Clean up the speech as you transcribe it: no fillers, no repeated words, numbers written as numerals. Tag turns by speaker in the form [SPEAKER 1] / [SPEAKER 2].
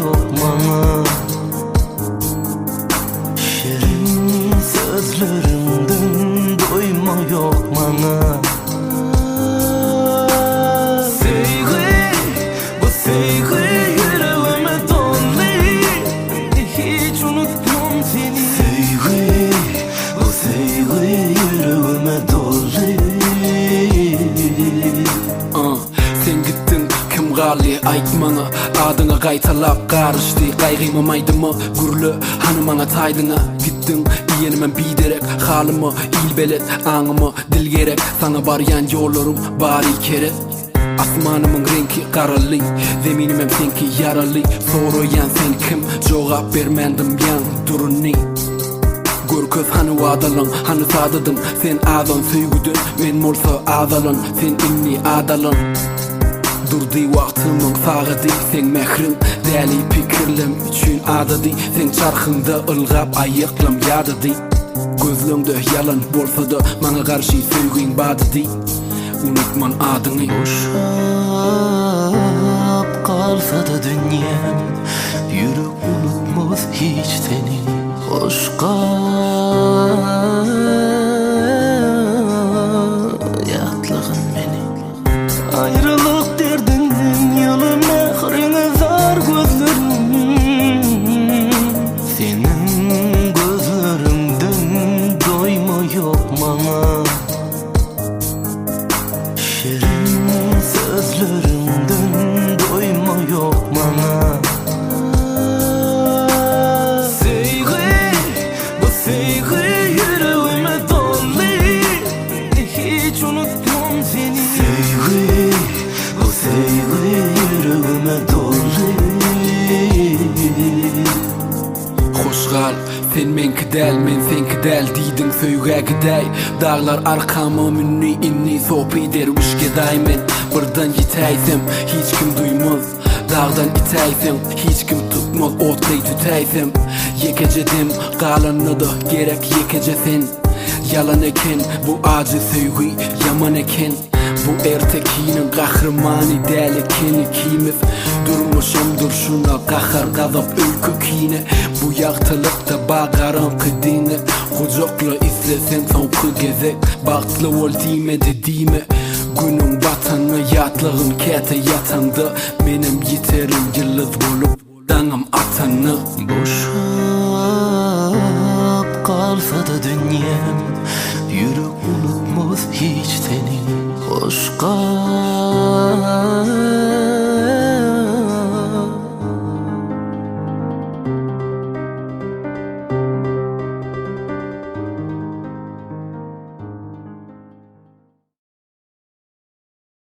[SPEAKER 1] yok bana. Şirin sözlerimden doyma yok bana. Sevgi, bu sevgi yüreğime doldu. Hiç unutmam seni. Sevgi, bu sevgi yüreğime doldu.
[SPEAKER 2] Sen gittin kim gali aytmana, adına qaytalap qarıştı. Qaygıyma maydımı gurlu hanımana taydına. Gittin iyenime biderek halımı ilbelet, anımı dil gerek. Sana baryan yollarım bari kere. Asmanımın renki karalı, zeminim hem senki yaralı. Soruyan sen kim, cevap vermendim yan duruni. Görköz hanı adalan, hanı sadadım. Sen azan söygüdün, men molsa azalan. Sen inni adalan. Durdi vaktimın sağıdı, sen mehrim deli pikirlim üçün adadı. Sen çarxında ılgap ayıklam yadıdı. Gözlüğümde yalan bolsa da bana karşı söygün badıdı. Unutman adını.
[SPEAKER 1] Boşap kalsa da dünyam, yürek unutmaz hiç seni. Hoşqa yatlığın beni. Ayrılık derdin yolu mehrini zar gözlerim. Senin gözlerimden doyma yok bana. Şirin sözlerimden doyma yok bana. Sevgi, bu sevgi yüreğime doldu. Hiç unutmam seni. Sevgi, bu sevgi yüreğime doldu.
[SPEAKER 2] Hoşgal, sen menki del, men senki del. Diydin söýge gidäy. Dağlar arkama münni inni sopi dervişge daymen. Birden yitaysam hiç kim duymaz. Dağdan itaysam hiç kim tutmaz. Otday tütaysam yekecedim qalanını da gerek yekece sen. Yalan eken bu acı söýgi yaman eken. Bu ertekinin kahramanı del ekeni kimiz. Durmuşumdur şuna kahar gazap öykü kine. Bu yaktılıkta bağaran kıdine. Kucakla izlesen sonku gezek. Baktlı ol dime dediğime. Günün vatanı yatlığın kete yatanda. Benim yiterim yıldız bolup danım atanı.
[SPEAKER 1] Boşap kalsa da dünyam, yürek unutmaz hiç seni. Hoşqa